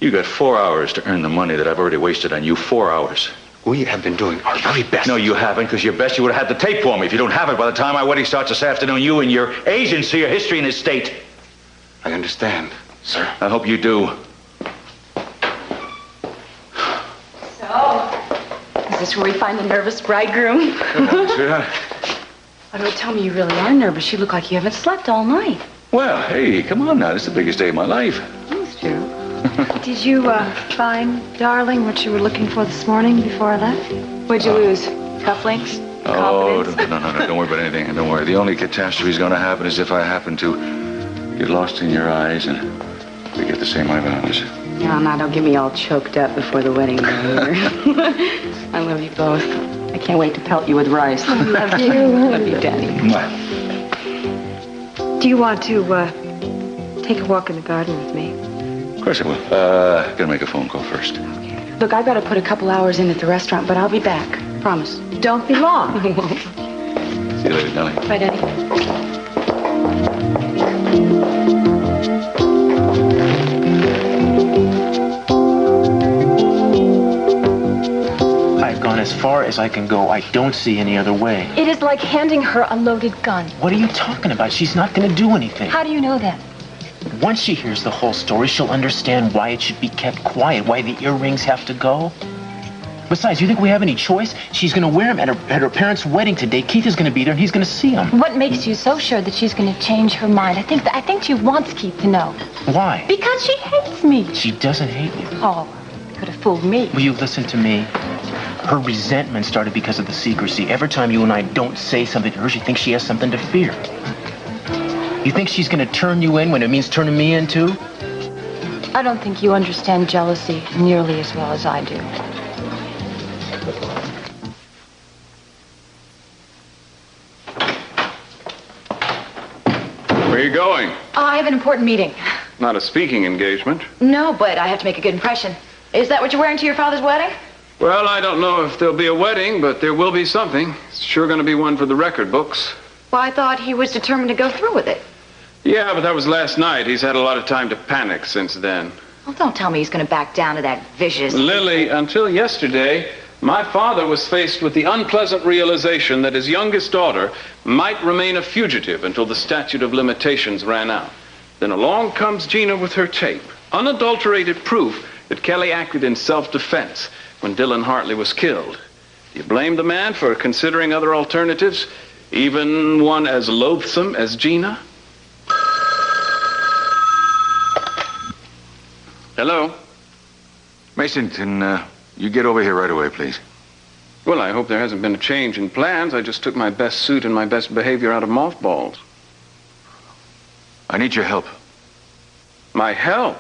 You got 4 hours to earn the money that I've already wasted on you. 4 hours. We have been doing our very best. No, you haven't, because your best, you would have had the tape for me. If you don't have it by the time my wedding starts this afternoon, you and your agency are history in this state. I understand, sir. I hope you do. So, is this where we find the nervous bridegroom? Come on, sweetheart. Oh, don't tell me you really are nervous. You look like you haven't slept all night. Well, hey, come on now. This is the biggest day of my life. That's true. Did you find, darling, what you were looking for this morning before I left? What'd you lose? Cufflinks? Oh, Confidence? no. Don't worry about anything. Don't worry. The only catastrophe is going to happen is if I happen to get lost in your eyes and we get to say my vows. No, don't get me all choked up before the wedding either. I love you both. I can't wait to pelt you with rice. I love you. Love you, Daddy. Do you want to take a walk in the garden with me? Of course I will. Gotta make a phone call first. Okay. Look, I gotta put a couple hours in at the restaurant, but I'll be back. Promise. Don't be long. I won't. See you later, darling. Bye, Daddy. I've gone as far as I can go. I don't see any other way. It is like handing her a loaded gun. What are you talking about? She's not going to do anything. How do you know that? Once she hears the whole story, she'll understand why it should be kept quiet, why the earrings have to go. Besides, you think we have any choice? She's going to wear them at her parents' wedding today. Keith is going to be there, and he's going to see them. What makes you so sure that she's going to change her mind? I think she wants Keith to know. Why? Because she hates me. She doesn't hate you. Oh, could have fooled me. Will you listen to me? Her resentment started because of the secrecy. Every time you and I don't say something to her, she thinks she has something to fear. You think she's going to turn you in when it means turning me in, too? I don't think you understand jealousy nearly as well as I do. Where are you going? I have an important meeting. Not a speaking engagement. No, but I have to make a good impression. Is that what you're wearing to your father's wedding? Well, I don't know if there'll be a wedding, but there will be something. It's sure going to be one for the record books. Well, I thought he was determined to go through with it. Yeah, but that was last night. He's had a lot of time to panic since then. Well, don't tell me he's going to back down to that vicious... Lily, until yesterday, my father was faced with the unpleasant realization that his youngest daughter might remain a fugitive until the statute of limitations ran out. Then along comes Gina with her tape. Unadulterated proof that Kelly acted in self-defense when Dylan Hartley was killed. Do you blame the man for considering other alternatives, even one as loathsome as Gina? Hello? Mason, can you get over here right away, please? Well, I hope there hasn't been a change in plans. I just took my best suit and my best behavior out of mothballs. I need your help. My help?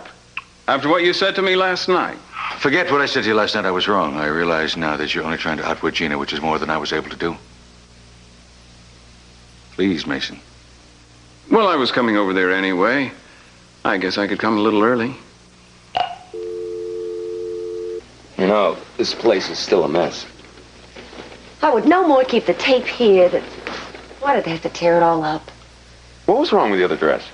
After what you said to me last night? Forget what I said to you last night. I was wrong. I realize now that you're only trying to outwit Gina, which is more than I was able to do. Please, Mason. Well, I was coming over there anyway. I guess I could come a little early. You know, this place is still a mess. I would no more keep the tape here than... Why did they have to tear it all up? What was wrong with the other dress?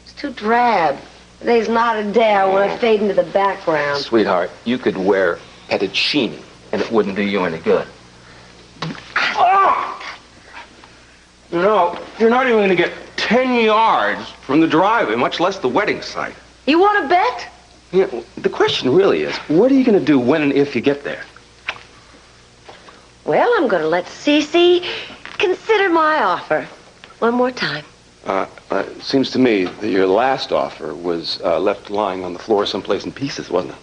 It's too drab. There's not a day I want to fade into the background. Sweetheart, you could wear fettuccine and it wouldn't do you any good. Oh! You know, you're not even going to get 10 yards from the driveway, much less the wedding site. You want to bet? You know, the question really is, what are you going to do when and if you get there? Well, I'm going to let Sisi consider my offer. One more time. It seems to me that your last offer was left lying on the floor someplace in pieces, wasn't it?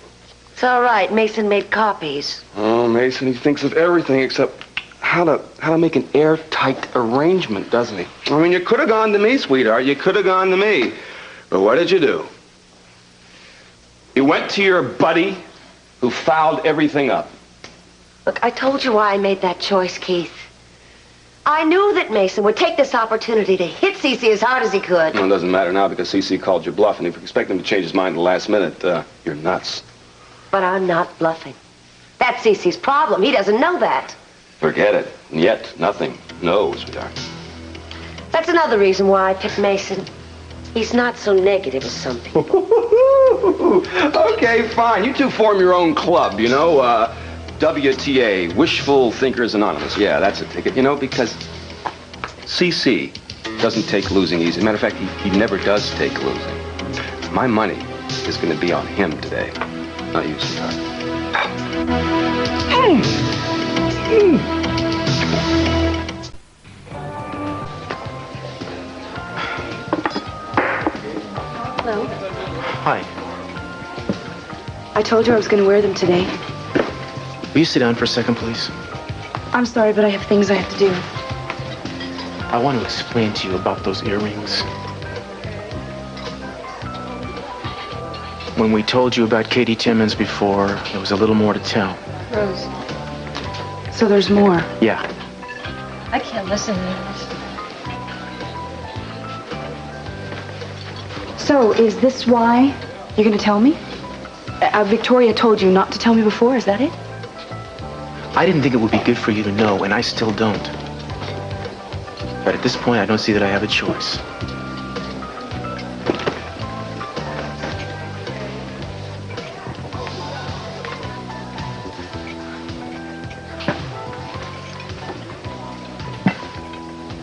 It's all right. Mason made copies. Oh, Mason, he thinks of everything except how to make an airtight arrangement, doesn't he? I mean, you could have gone to me, sweetheart. You could have gone to me. But what did you do? You went to your buddy who fouled everything up. Look, I told you why I made that choice, Keith. I knew that Mason would take this opportunity to hit Sisi as hard as he could. Well, it doesn't matter now because Sisi called you bluff, and if you expect him to change his mind at the last minute, you're nuts. But I'm not bluffing. That's Sisi's problem. He doesn't know that. Forget it. And yet, nothing. No, sweetheart. That's another reason why I picked Mason. He's not so negative as some people. Okay, fine. You two form your own club, you know? WTA, Wishful Thinkers Anonymous. Yeah, that's a ticket, you know, because СиСи doesn't take losing easy. Matter of fact, he never does take losing. My money is going to be on him today, not you, sweetheart. Hello. Hi. I told you I was going to wear them today. Will you sit down for a second, please? I'm sorry, but I have things I have to do. I want to explain to you about those earrings. When we told you about Katie Timmons before, there was a little more to tell. Rose. So there's more. Yeah. I can't listen to this. So is this why you're going to tell me? Victoria told you not to tell me before, is that it? I didn't think it would be good for you to know, and I still don't. But at this point, I don't see that I have a choice.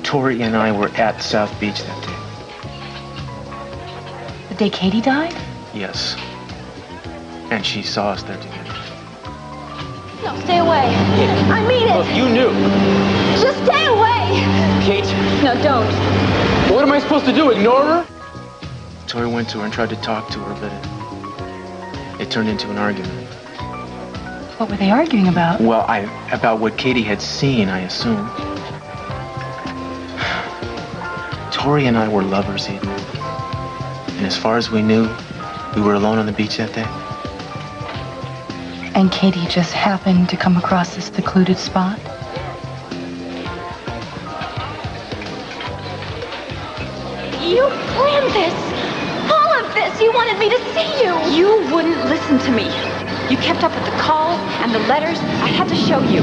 Tori and I were at South Beach that day. The day Katie died? Yes. And she saw us there together. No, stay away. I mean it. Look, you knew. Just stay away. Kate. No, don't. What am I supposed to do, ignore her? Tori went to her and tried to talk to her, but it turned into an argument. What were they arguing about? Well, about what Katie had seen, I assume. Tori and I were lovers, Eden. And as far as we knew, we were alone on the beach that day. And Katie just happened to come across this secluded spot? You planned this! All of this! You wanted me to see you! You wouldn't listen to me. You kept up with the calls and the letters. I had to show you.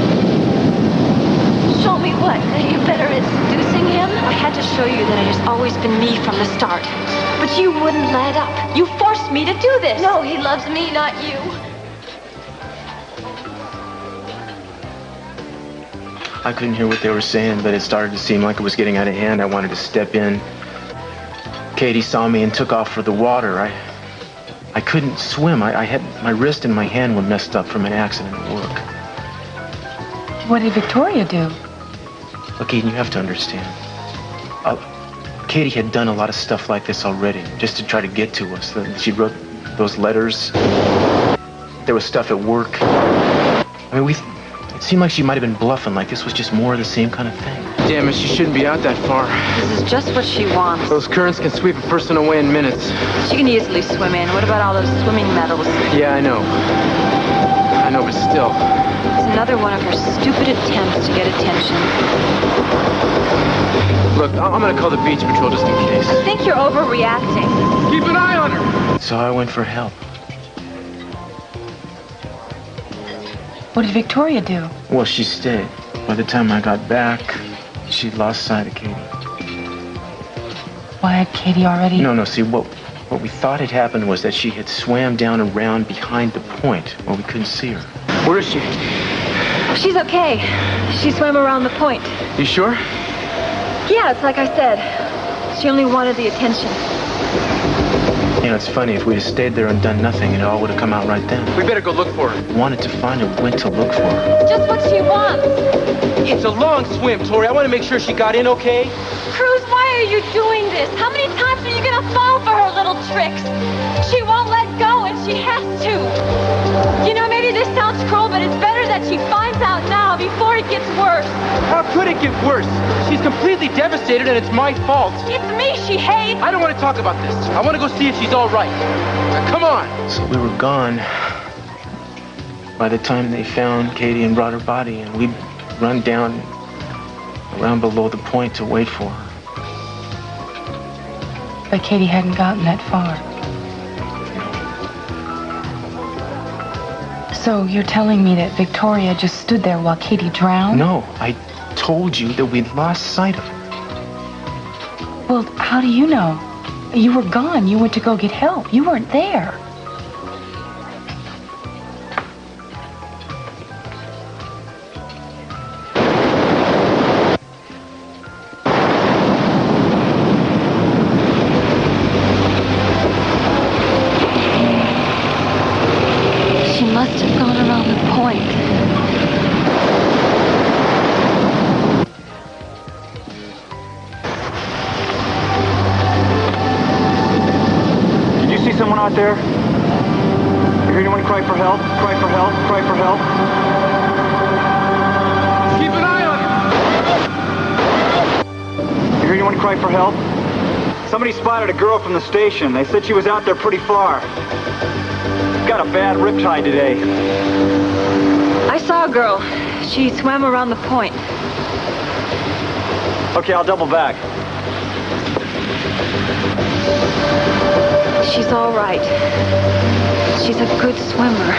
Show me what? That you're better at seducing him? I had to show you that it has always been me from the start. But you wouldn't let up. You forced me to do this. No, he loves me, not you. I couldn't hear what they were saying, but it started to seem like it was getting out of hand. I wanted to step in. Katie saw me and took off for the water. I couldn't swim. I had my wrist and my hand were messed up from an accident at work. What did Victoria do? Look, Eden, you have to understand. Katie had done a lot of stuff like this already, just to try to get to us. She wrote those letters. There was stuff at work. I mean, it seemed like she might have been bluffing, like this was just more of the same kind of thing. Damn it, she shouldn't be out that far. This is just what she wants. Those currents can sweep a person away in minutes. She can easily swim in. What about all those swimming medals? Yeah, I know, but still. It's another one of her stupid attempts to get attention. Look, I'm gonna call the beach patrol just in case. I think you're overreacting. Keep an eye on her! So I went for help. What did Victoria do? Well, she stayed. By the time I got back, she'd lost sight of Katie. Why had Katie already... No, see, what we thought had happened was that she had swam down around behind the point where we couldn't see her. Where is she? She's okay. She swam around the point. You sure? Yeah, it's like I said. She only wanted the attention. You know, it's funny, if we'd have stayed there and done nothing, it all would have come out right then. We better go look for her. Wanted to find her, went to look for her. Just what she wants. It's a long swim, Tori. I want to make sure she got in okay. Cruz, why are you doing this? How many times are you going to fall for her little tricks? She won't let go, and she has to. You know, maybe this sounds cruel, but it's better that she finds out now before it gets worse. How could it get worse? She's completely devastated, and it's my fault. It's me she hates. I don't want to talk about this. I want to go see if she's all right. Now, come on. So we were gone by the time they found Katie and brought her body, and we'd run down around below the point to wait for her. But Katie hadn't gotten that far. So you're telling me that Victoria just stood there while Katie drowned? No, I told you that we'd lost sight of her. Well, how do you know? You were gone. You went to go get help. You weren't there. out there? You hear anyone cry for help? Cry for help? Cry for help? Keep an eye on him! You hear anyone cry for help? Somebody spotted a girl from the station. They said she was out there pretty far. Got a bad riptide today. I saw a girl. She swam around the point. Okay, I'll double back. She's all right. She's a good swimmer.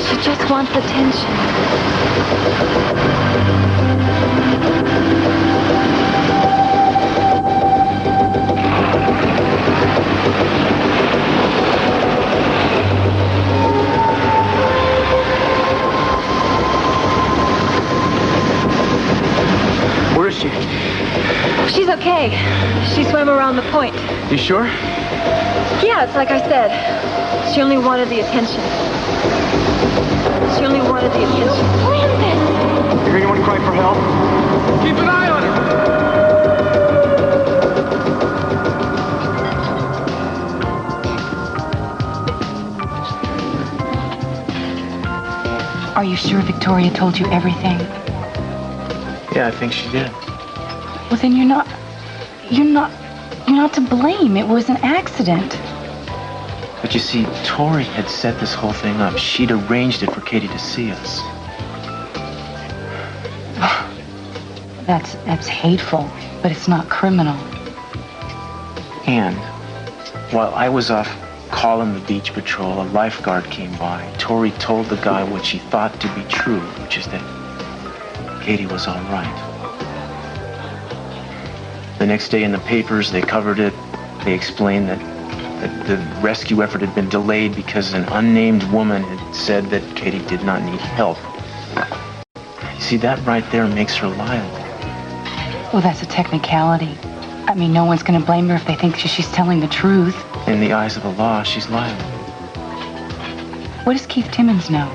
She just wants attention. Where is she? She's okay. She swam around the point. You sure? Yeah, it's like I said. She only wanted the attention. She only wanted the attention. You hear anyone cry for help? Keep an eye on her. Are you sure Victoria told you everything? Yeah, I think she did. Well, then you're not to blame. It was an accident. But you see, Tori had set this whole thing up. She'd arranged it for Katie to see us. That's hateful, but it's not criminal. And while I was off calling the beach patrol, a lifeguard came by. Tori told the guy what she thought to be true, which is that Katie was all right. The next day in the papers, they covered it. They explained that the rescue effort had been delayed because an unnamed woman had said that Katie did not need help. You see, that right there makes her liable. Well, that's a technicality. I mean, no one's going to blame her if they think she's telling the truth. In the eyes of the law, she's liable. What does Keith Timmons know?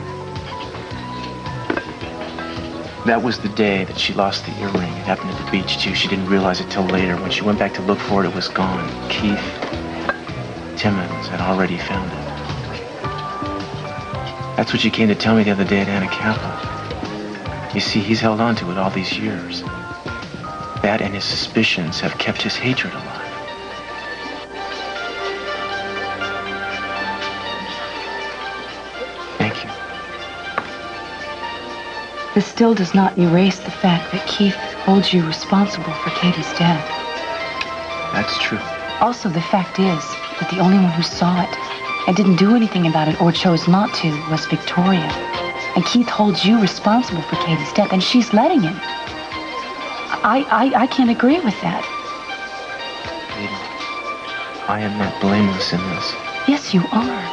That was the day that she lost the earring. It happened at the beach, too. She didn't realize it till later. When she went back to look for it, it was gone. Keith Timmons had already found it. That's what she came to tell me the other day at Anacapa. You see, he's held on to it all these years. That and his suspicions have kept his hatred alive. Thank you. This still does not erase the fact that Keith holds you responsible for Katie's death. That's true. Also, the fact is that the only one who saw it and didn't do anything about it or chose not to was Victoria. And Keith holds you responsible for Katie's death, and she's letting him. I can't agree with that. Lady, I am not blameless in this. Yes, you are.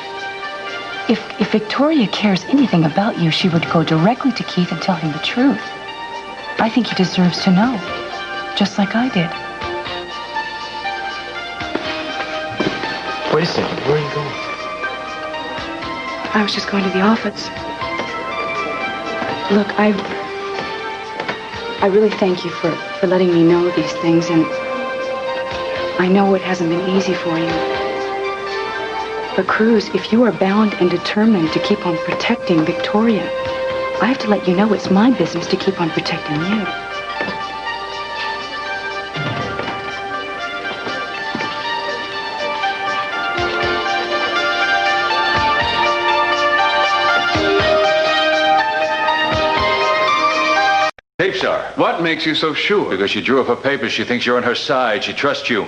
If Victoria cares anything about you, she would go directly to Keith and tell him the truth. I think he deserves to know, just like I did. Wait a second, where are you going? I was just going to the office. Look, I really thank you for letting me know these things, and I know it hasn't been easy for you. But Cruz, if you are bound and determined to keep on protecting Victoria, I have to let you know it's my business to keep on protecting you. Tape star. What makes you so sure? Because she drew up her papers, she thinks you're on her side. She trusts you.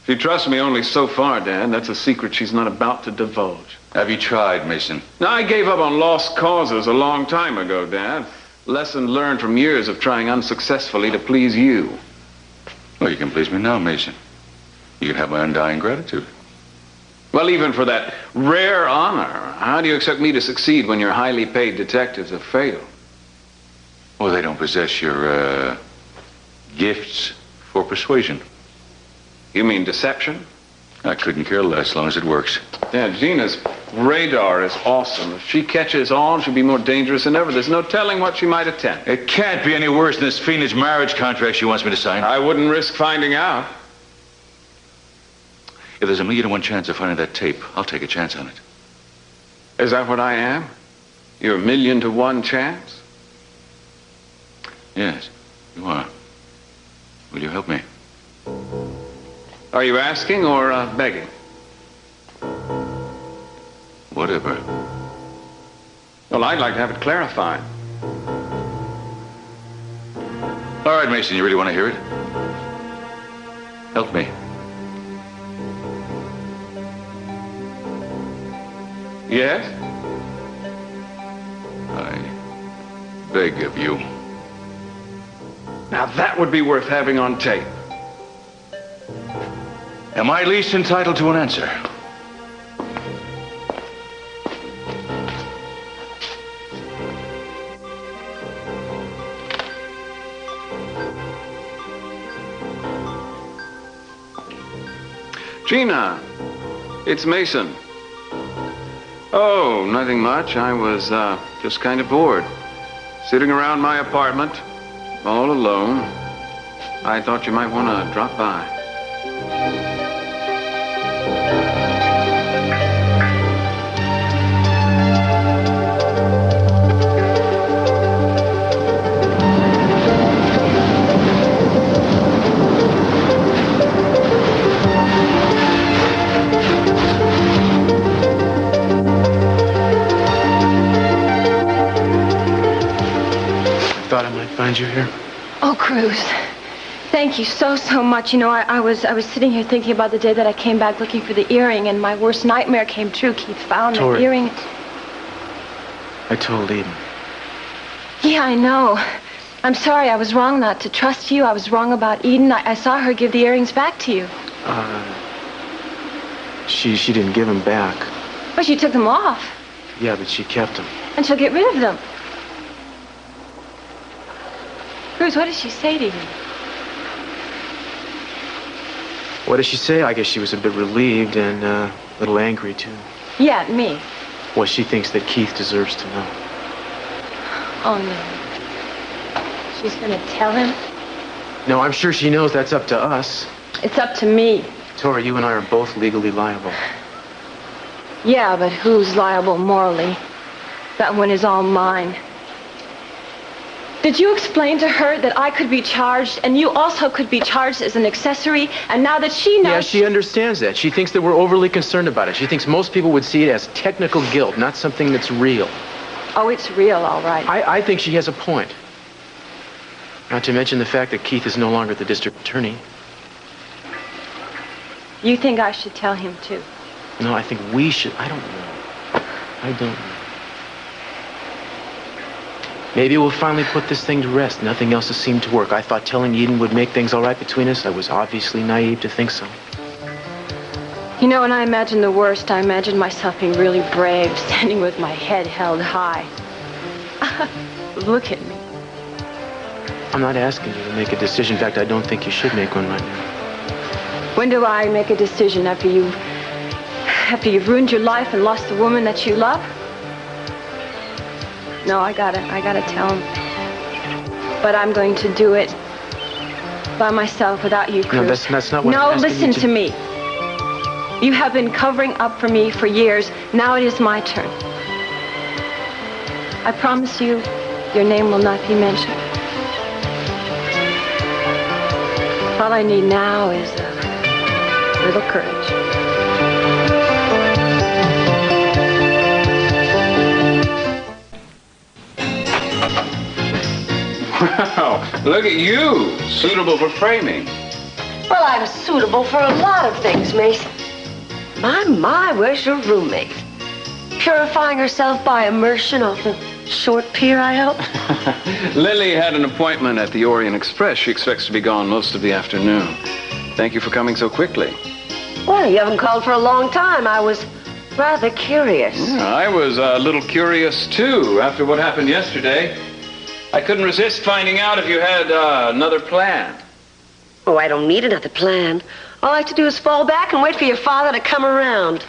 She trusts me only so far, Dad. That's a secret she's not about to divulge. Have you tried, Mason? Now, I gave up on lost causes a long time ago, Dad. Lesson learned from years of trying unsuccessfully to please you. Well, you can please me now, Mason. You can have my undying gratitude. Well, even for that rare honor, how do you expect me to succeed when your highly paid detectives have failed? Well, they don't possess your, gifts for persuasion. You mean deception? I couldn't care less, as long as it works. Yeah, Gina's radar is awesome. If she catches on, she'll be more dangerous than ever. There's no telling what she might attempt. It can't be any worse than this fiendish marriage contract she wants me to sign. I wouldn't risk finding out. If there's 1,000,000 to 1 chance of finding that tape, I'll take a chance on it. Is that what I am? You're 1,000,000 to 1 chance? Yes, you are. Will you help me? Are you asking or begging? Whatever. Well, I'd like to have it clarified. All right, Mason, you really want to hear it? Help me. Yes? I beg of you. Now that would be worth having on tape. Am I least entitled to an answer? Gina, it's Meyson. Oh, nothing much. I was just kind of bored. Sitting around my apartment, all alone. I thought you might want to drop by. Thought I might find you here. Oh, Cruz. Thank you so much. You know, I was sitting here thinking about the day that I came back looking for the earring, and my worst nightmare came true. Keith found the earring. I told Eden. Yeah, I know. I'm sorry. I was wrong not to trust you. I was wrong about Eden. I saw her give the earrings back to you. She didn't give them back. But she took them off. Yeah, but she kept them. And she'll get rid of them. Cruz, what did she say to you? What did she say? I guess she was a bit relieved and a little angry, too. Yeah, at me. Well, she thinks that Keith deserves to know. Oh, no. She's gonna tell him? No, I'm sure she knows that's up to us. It's up to me. Tori, you and I are both legally liable. Yeah, but who's liable morally? That one is all mine. Did you explain to her that I could be charged and you also could be charged as an accessory? And now that she knows... Yeah, she understands that. She thinks that we're overly concerned about it. She thinks most people would see it as technical guilt, not something that's real. Oh, it's real, all right. I think she has a point. Not to mention the fact that Keith is no longer the district attorney. You think I should tell him, too? No, I think we should. I don't know. I don't know. Maybe we'll finally put this thing to rest. Nothing else has seemed to work. I thought telling Eden would make things all right between us. I was obviously naive to think so. You know, when I imagine the worst, I imagine myself being really brave, standing with my head held high. Look at me. I'm not asking you to make a decision. In fact, I don't think you should make one right now. When do I make a decision? After you've ruined your life and lost the woman that you love? No, I gotta tell him. But I'm going to do it by myself without you, Cruz. No, that's not what I'm asking you to... No, listen to me. You have been covering up for me for years. Now it is my turn. I promise you, your name will not be mentioned. All I need now is a little courage. Wow, look at you, suitable for framing. Well, I'm suitable for a lot of things, Mason. My, where's your roommate? Purifying herself by immersion off the short pier, I hope? Lily had an appointment at the Orient Express. She expects to be gone most of the afternoon. Thank you for coming so quickly. Well, you haven't called for a long time. I was rather curious. Yeah, I was a little curious, too, after what happened yesterday. I couldn't resist finding out if you had another plan. Oh, I don't need another plan. All I have to do is fall back and wait for your father to come around.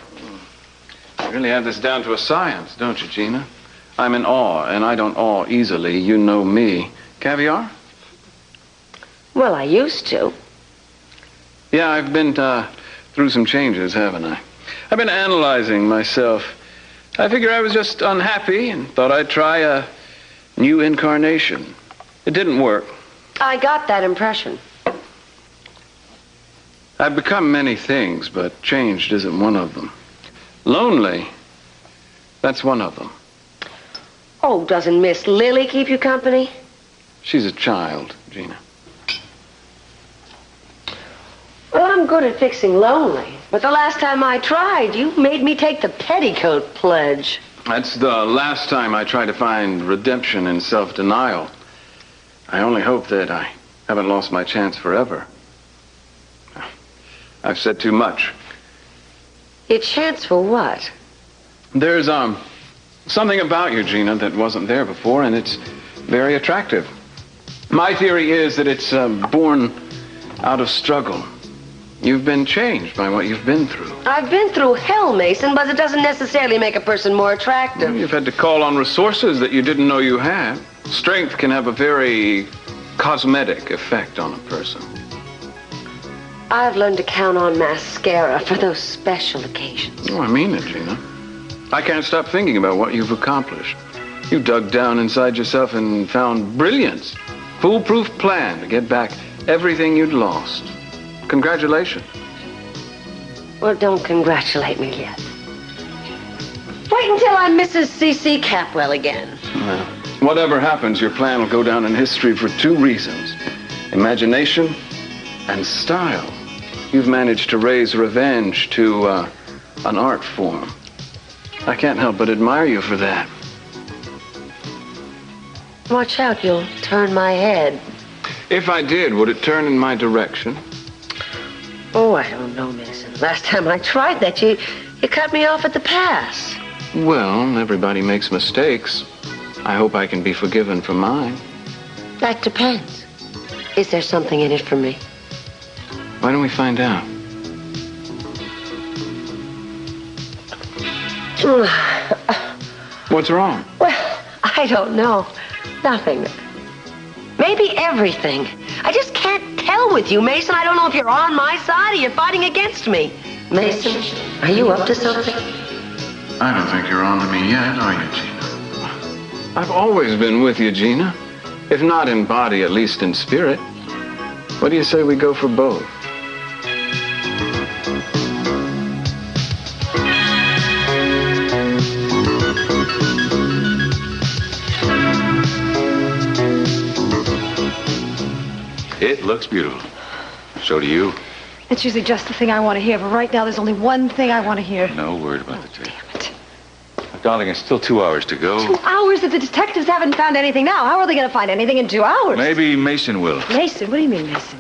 You really have this down to a science, don't you, Gina? I'm in awe, and I don't awe easily. You know me. Caviar? Well, I used to. Yeah, I've been through some changes, haven't I? I've been analyzing myself. I figure I was just unhappy and thought I'd try a new incarnation. It didn't work. I got that impression. I've become many things, but changed isn't one of them. Lonely, that's one of them. Oh, doesn't Miss Lily keep you company? She's a child, Gina. Well, I'm good at fixing lonely. But the last time I tried, you made me take the petticoat pledge. That's the last time I tried to find redemption in self-denial. I only hope that I haven't lost my chance forever. I've said too much. Your chance for what? There's, something about you, Gina, that wasn't there before, and it's very attractive. My theory is that it's born out of struggle. You've been changed by what you've been through. I've been through hell, Mason, but it doesn't necessarily make a person more attractive. You've had to call on resources that you didn't know you had. Strength can have a very cosmetic effect on a person. I've learned to count on mascara for those special occasions. Oh, I mean it, Gina. I can't stop thinking about what you've accomplished. You dug down inside yourself and found brilliance. Foolproof plan to get back everything you'd lost. Congratulations. Well, don't congratulate me yet. Wait until I'm Mrs. СиСи Capwell again. Well, whatever happens, your plan will go down in history for two reasons. Imagination and style. You've managed to raise revenge to an art form. I can't help but admire you for that. Watch out, you'll turn my head. If I did, would it turn in my direction? Oh, I don't know, Mason. Last time I tried that, you cut me off at the pass. Well, everybody makes mistakes. I hope I can be forgiven for mine. That depends. Is there something in it for me? Why don't we find out? What's wrong? Well, I don't know. Nothing. Maybe everything. I just can't tell with you, Mason. I don't know if you're on my side or you're fighting against me. Mason, are you up to something? I don't think you're on to me yet, are you, Gina? I've always been with you, Gina. If not in body, at least in spirit. What do you say we go for both? It looks beautiful. So do you. It's usually just the thing I want to hear, but right now there's only one thing I want to hear. No word about the tape. Damn it. Darling, it's still 2 hours to go. 2 hours? If the detectives haven't found anything now, how are they going to find anything in 2 hours? Maybe Meyson will. Mason? What do you mean, Mason?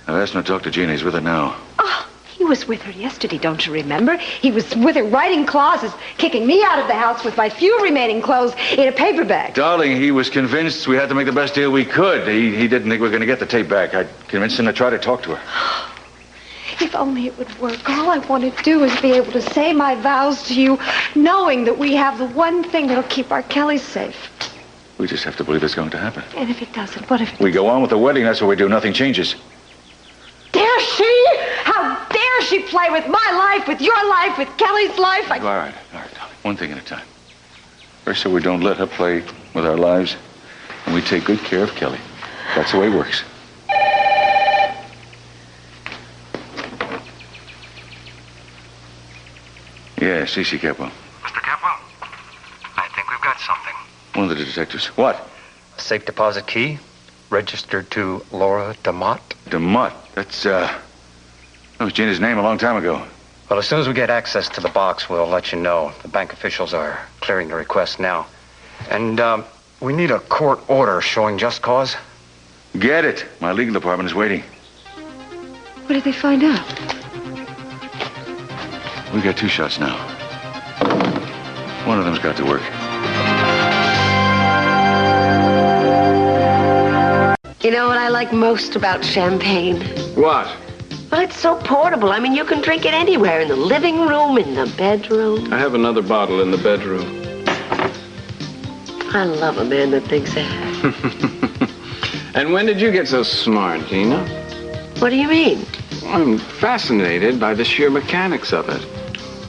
I've asked him to talk to Gina. He's with her now. Oh, he was with her yesterday, don't you remember? He was with her writing clauses, kicking me out of the house with my few remaining clothes in a paper bag. Darling, he was convinced we had to make the best deal we could. He didn't think we were going to get the tape back. I convinced him to try to talk to her. If only it would work. All I want to do is be able to say my vows to you, knowing that we have the one thing that'll keep our Kellys safe. We just have to believe it's going to happen. And if it doesn't, what if it We go on with the wedding, that's what we do. Nothing changes. Dare she? How dare she play with my life, with your life, with Kelly's life? All right, darling. One thing at a time. First, so we don't let her play with our lives, and we take good care of Kelly. That's the way it works. Yeah, СиСи Capwell. Mr. Capwell, I think we've got something. One of the detectives. What? A safe deposit key, registered to Laura DeMott. DeMott. That was Gina's name a long time ago. Well, as soon as we get access to the box, we'll let you know. The bank officials are clearing the request now. And, we need a court order showing just cause. Get it. My legal department is waiting. What did they find out? We got 2 shots now. One of them's got to work. You know what I like most about champagne? What? Well, it's so portable. I mean, you can drink it anywhere, in the living room, in the bedroom. I have another bottle in the bedroom. I love a man that thinks ahead. And when did you get so smart, Gina? What do you mean? I'm fascinated by the sheer mechanics of it.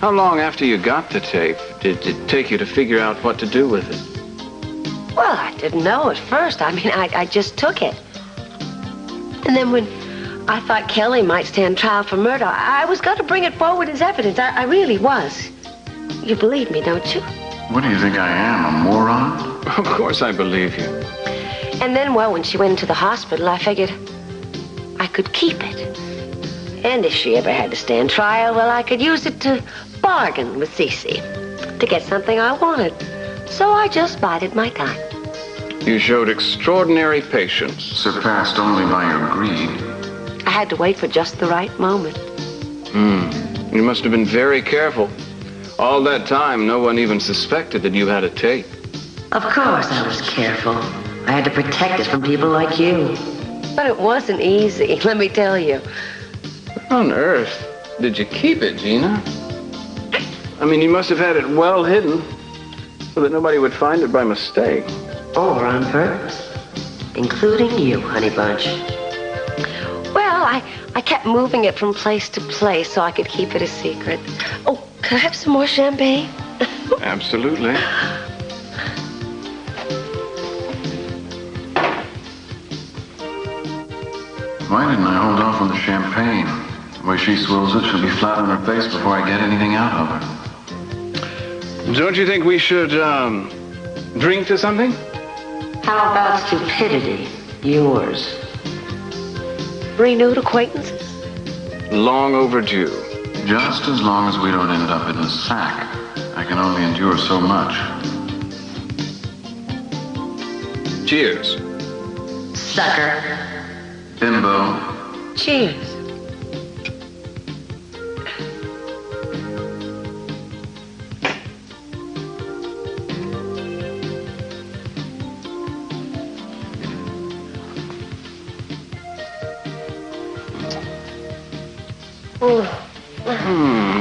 How long after you got the tape did it take you to figure out what to do with it? Well, I didn't know at first. I mean, I just took it. And then when I thought Kelly might stand trial for murder, I was going to bring it forward as evidence. I really was. You believe me, don't you? What do you think I am, a moron? Of course I believe you. And then, well, when she went into the hospital, I figured I could keep it. And if she ever had to stand trial, well, I could use it to bargain with Sisi to get something I wanted. So I just bided my time. You showed extraordinary patience. Surpassed only by your greed. I had to wait for just the right moment. You must have been very careful. All that time, no one even suspected that you had a tape. Of course I was careful. I had to protect it from people like you. But it wasn't easy, let me tell you. Where on earth did you keep it, Gina? I mean, you must have had it well hidden so that nobody would find it by mistake. Or on purpose. Including you, honey bunch. Well, I kept moving it from place to place so I could keep it a secret. Oh, could I have some more champagne? Absolutely. Why didn't I hold off on the champagne? The way she swills it, she'll be flat on her face before I get anything out of her. Don't you think we should, drink to something? How about stupidity? Yours. Renewed acquaintances? Long overdue. Just as long as we don't end up in the sack, I can only endure so much. Cheers. Sucker. Bimbo. Cheers.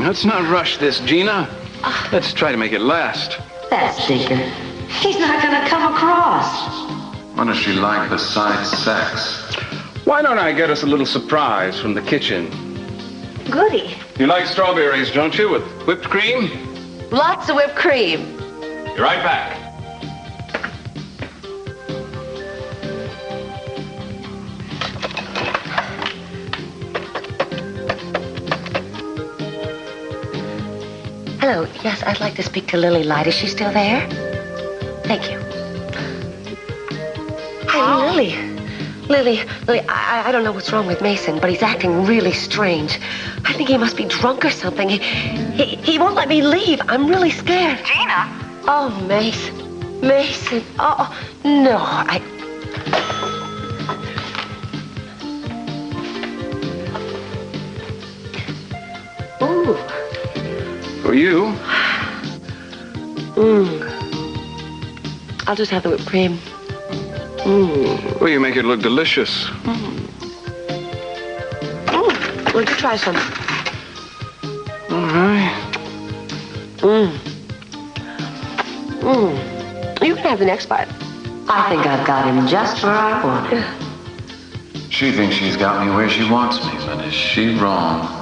Let's not rush this, Gina. Let's try to make it last. That stinker. He's not gonna come across. What does she like besides sex? Why don't I get us a little surprise from the kitchen? Goody. You like strawberries, don't you, with whipped cream? Lots of whipped cream. Be right back. Hello, yes, I'd like to speak to Lily Light. Is she still there? Thank you. Hey, Lily, I don't know what's wrong with Meyson, but he's acting really strange. I think he must be drunk or something. He won't let me leave. I'm really scared. Gina? Oh, Meyson. Oh, no, Ooh. For you? I'll just have the whipped cream. Well, you make it look delicious. Would you try some? All right. You can have the next bite. I think I've got him just where I want him. She thinks she's got me where she wants me, but is she wrong?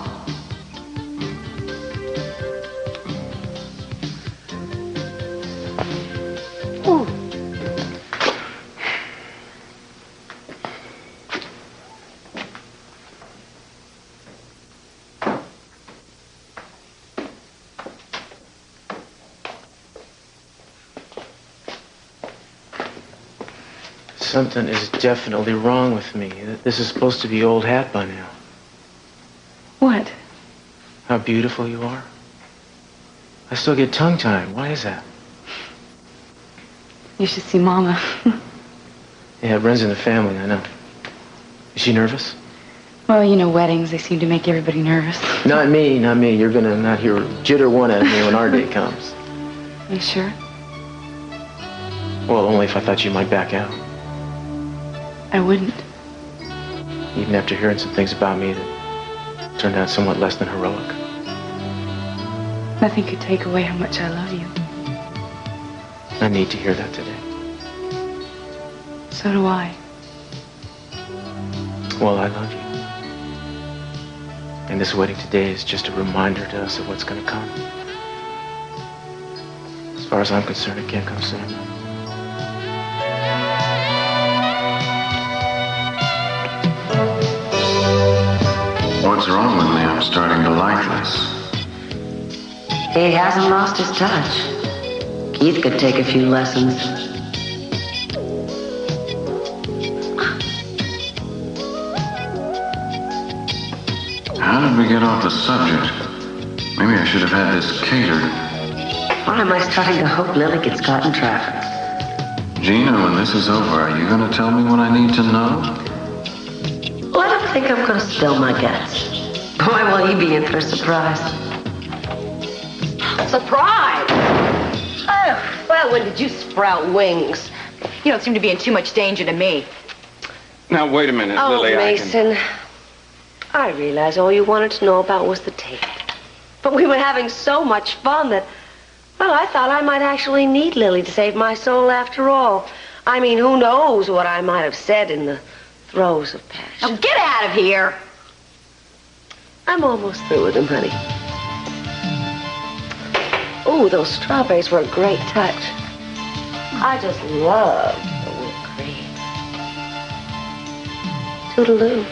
Something is definitely wrong with me. This is supposed to be old hat by now. What? How beautiful you are. I still get tongue-tied. Why is that? You should see Mama. Yeah, it runs in the family, I know. Is she nervous? Well, you know, weddings, they seem to make everybody nervous. Not me. You're gonna not hear jitter one at me when our day comes. You sure? Well, only if I thought you might back out. I wouldn't. Even after hearing some things about me that turned out somewhat less than heroic. Nothing could take away how much I love you. I need to hear that today. So do I. Well, I love you. And this wedding today is just a reminder to us of what's going to come. As far as I'm concerned, it can't come soon enough. What's wrong with me? I'm starting to like this. He hasn't lost his touch. Keith could take a few lessons. How did we get off the subject? Maybe I should have had this catered. Why am I starting to hope Lily gets caught in traffic? Gina, when this is over, are you going to tell me what I need to know? Let him think I'm going to spill my guts. Boy, will he be in for a surprise. Surprise! Oh, well, when did you sprout wings? You don't seem to be in too much danger to me. Now, wait a minute, Lily. Mason, I realize all you wanted to know about was the tape. But we were having so much fun that, well, I thought I might actually need Lily to save my soul after all. I mean, who knows what I might have said in the throes of passion. Now, get out of here! I'm almost through with him, honey. Ooh, those strawberries were a great touch. I just love the whipped cream. Toodaloo.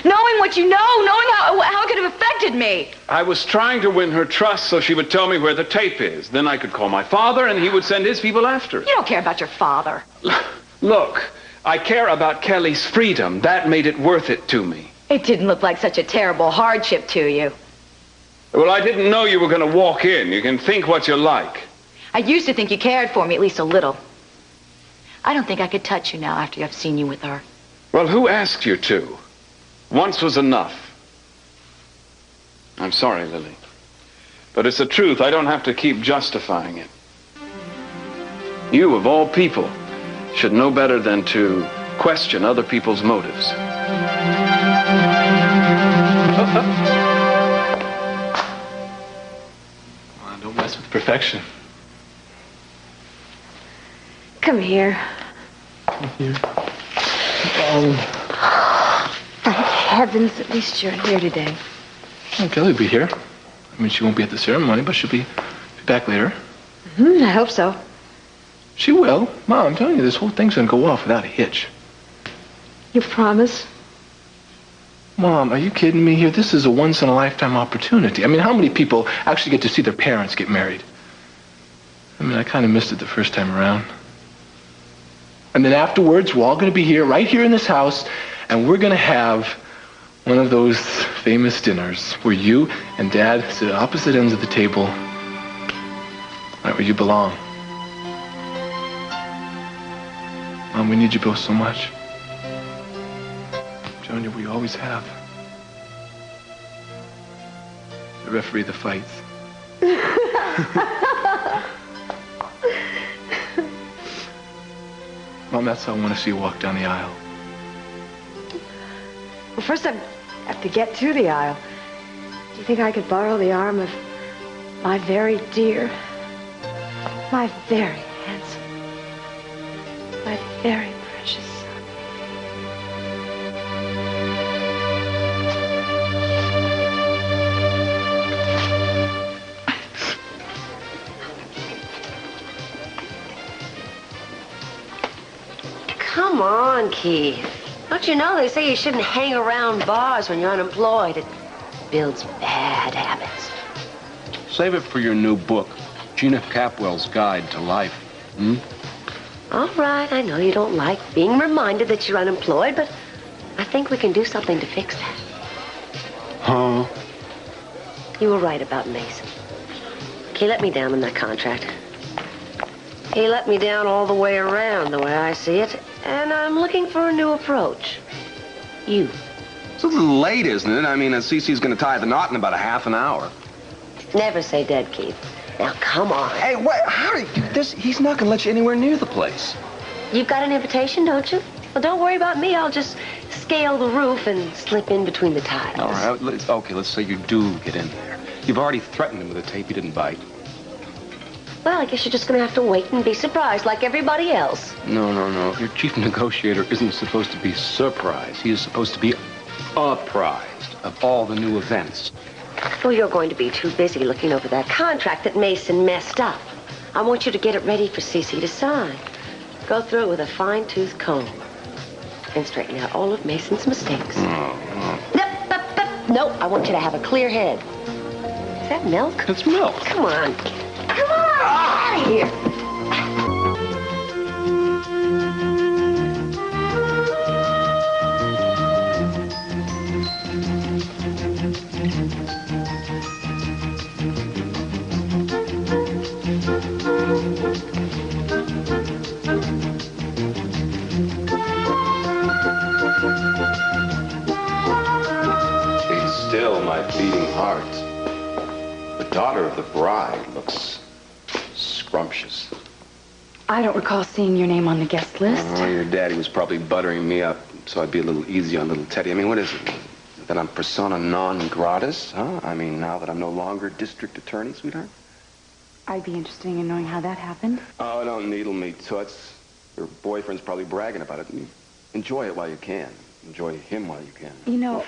Knowing what you know, knowing how it could have affected me. I was trying to win her trust so she would tell me where the tape is. Then I could call my father and he would send his people after it. You don't care about your father. Look, I care about Kelly's freedom. That made it worth it to me. It didn't look like such a terrible hardship to you. Well, I didn't know you were going to walk in. You can think what you like. I used to think you cared for me, at least a little. I don't think I could touch you now after I've seen you with her. Well, who asked you to? Once was enough. I'm sorry, Lily. But it's the truth. I don't have to keep justifying it. You, of all people, should know better than to question other people's motives. Well, don't mess with perfection. Come here. Come here. Thank heavens, at least you're here today. Well, Kelly will be here. I mean, she won't be at the ceremony, but she'll be back later. I hope so. She will. Mom, I'm telling you, this whole thing's gonna go off without a hitch. You promise? Mom, are you kidding me here? This is a once-in-a-lifetime opportunity. I mean, how many people actually get to see their parents get married? I mean, I kind of missed it the first time around. And then afterwards, we're all going to be here, right here in this house, and we're going to have one of those famous dinners where you and Dad sit at opposite ends of the table, right where you belong. Mom, we need you both so much. Junior, we always have. The referee of the fights. Mom, that's how I want to see you walk down the aisle. Well, first I have to get to the aisle. Do you think I could borrow the arm of my very dear, my very handsome, my very precious son? Come on, Keith. Don't you know they say you shouldn't hang around bars when you're unemployed? It builds bad habits. Save it for your new book, Gina Capwell's Guide to Life. All right, I know you don't like being reminded that you're unemployed, but I think we can do something to fix that. Huh? You were right about Mason. He let me down on that contract. He let me down all the way around, the way I see it, and I'm looking for a new approach. You. It's a little late, isn't it? I mean, Sisi's going to tie the knot in about a half an hour. Never say dead, Keith. Now, come on. Hey, what? How do you... He's not going to let you anywhere near the place. You've got an invitation, don't you? Well, don't worry about me. I'll just scale the roof and slip in between the tiles. All right, okay, let's say you do get in there. You've already threatened him with a tape he didn't bite. Well, I guess you're just going to have to wait and be surprised like everybody else. No. Your chief negotiator isn't supposed to be surprised. He is supposed to be apprised of all the new events. Well, you're going to be too busy looking over that contract that Meyson messed up. I want you to get it ready for Sisi to sign. Go through it with a fine-tooth comb and straighten out all of Meyson's mistakes. No, I want you to have a clear head. Is that milk? It's milk. Come on. Come on! Out of here! Still my beating heart. The daughter of the bride looks scrumptious. I don't recall seeing your name on the guest list. Oh, your daddy was probably buttering me up so I'd be a little easy on little Teddy. I mean, what is it? That I'm persona non gratis, huh? I mean, now that I'm no longer district attorney, sweetheart? I'd be interested in knowing how that happened. Oh, don't needle me, toots. Your boyfriend's probably bragging about it. Enjoy it while you can. Enjoy him while you can. You know,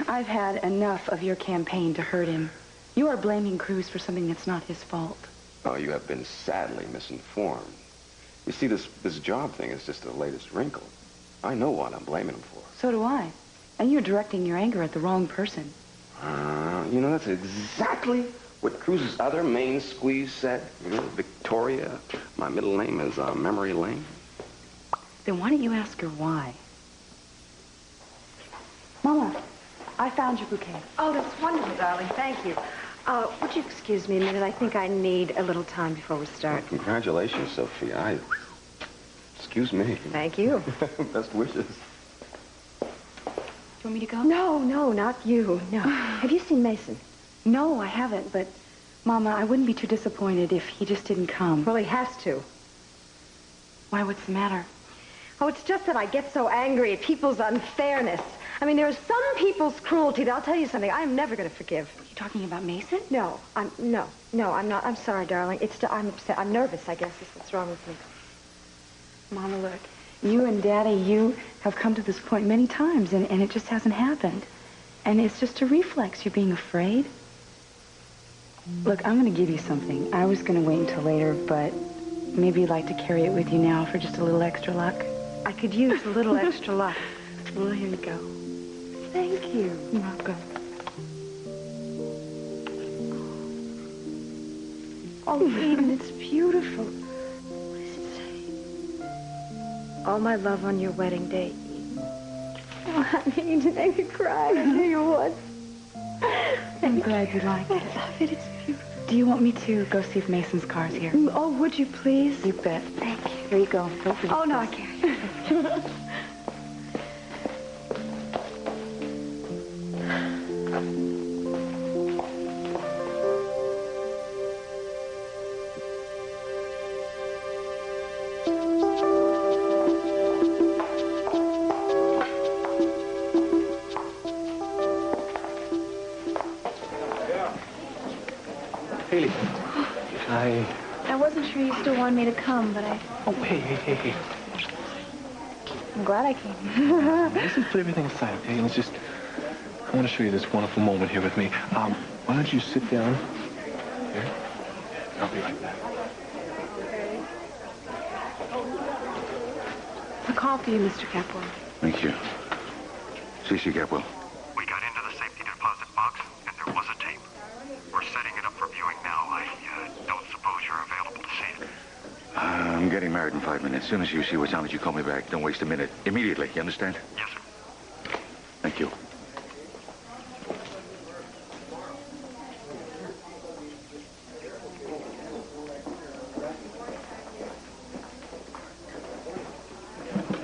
I've had enough of your campaign to hurt him. You are blaming Cruz for something that's not his fault. Oh, you have been sadly misinformed. You see, this job thing is just the latest wrinkle. I know what I'm blaming him for. So do I. And you're directing your anger at the wrong person. You know, that's exactly what Cruz's other main squeeze said. You know, Victoria. My middle name is Memory Lane. Then why don't you ask her why? Mama, I found your bouquet. Oh, that's wonderful, darling. Thank you. Would you excuse me a minute? I think I need a little time before we start. Well, congratulations, Sophia. Excuse me. Thank you. Best wishes. Do you want me to go? No, not you. No. Have you seen Meyson? No, I haven't, but, Mama, I wouldn't be too disappointed if he just didn't come. Well, he has to. Why, what's the matter? Oh, it's just that I get so angry at people's unfairness. I mean, there are some people's cruelty that I'll tell you something I'm never going to forgive. Are you talking about Meyson? No, I'm not. I'm sorry, darling. I'm upset. I'm nervous, I guess, is what's wrong with me. Mama, look, you and Daddy, you have come to this point many times, and it just hasn't happened. And it's just a reflex. You're being afraid. Look, I'm going to give you something. I was going to wait until later, but maybe you'd like to carry it with you now for just a little extra luck. I could use a little extra luck. Well, here you go. Thank you. You're welcome. Oh, Eden, it's beautiful. What does it say? All my love on your wedding day, Eden. Oh, Eden, you make me cry. I tell you what. I'm glad you like it. I love it. It's beautiful. Do you want me to go see if Mason's car's here? Oh, would you please? You bet. Thank you. Here you go. Don't forget. Oh, no, I can't. I wasn't sure you still wanted me to come, but I... Oh, hey. I'm glad I came. Let's just put everything aside, okay? I want to show you this wonderful moment here with me. Why don't you sit down here? I'll be right back. A call for you, Mr. Capwell. Thank you. Sisi Capwell. We got into the safety deposit box, and there was a tape. We're setting it up for viewing now. I don't suppose you're available to see it. I'm getting married in 5 minutes. As soon as you see what's on it, you call me back. Don't waste a minute. Immediately, you understand? Yes, sir. Thank you.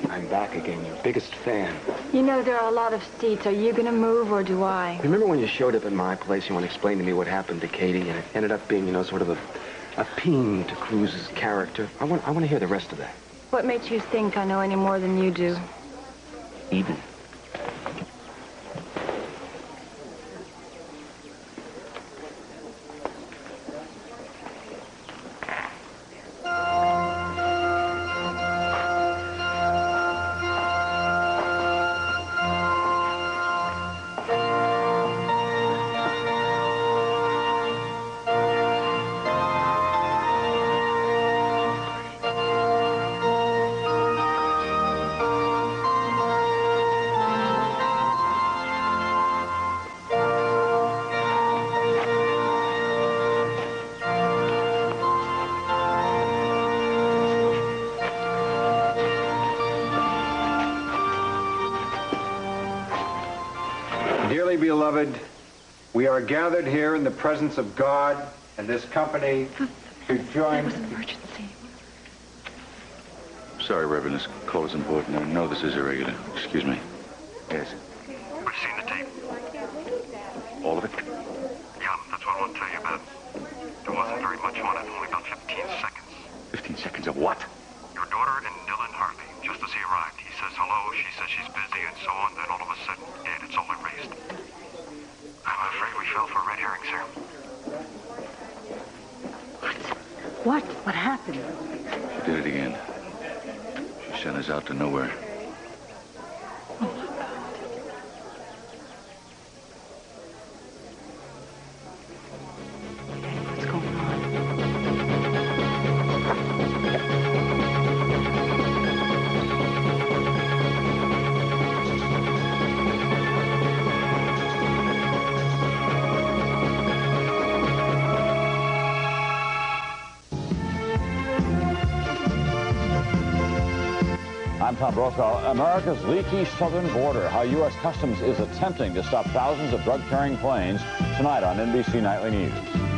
I'm back again, your biggest fan. You know, there are a lot of seats. Are you going to move, or do I? Remember when you showed up at my place, you want to explain to me what happened to Katie, and it ended up being, sort of a peen to Cruz's character? I want to hear the rest of that. What makes you think I know any more than you do? Eden. beloved, we are gathered here in the presence of God and this company to join... It was an emergency. Sorry, Reverend, this call is important. I know this is irregular. Excuse me. Yes. We've seen the tape. All of it? Yeah, that's what I want to tell you about. There wasn't very much on it, only about 15 seconds. 15 seconds of what? Your daughter and Dylan Harvey, just as he arrived. He says hello, she says she's busy, and so on. Then all of a sudden, dead. It's all erased. I'm afraid we fell for red herrings here. What? What happened? She did it again. She sent us out to nowhere. What's going on? I'm Tom Brokaw. America's leaky southern border, how U.S. Customs is attempting to stop thousands of drug-carrying planes, tonight on NBC Nightly News.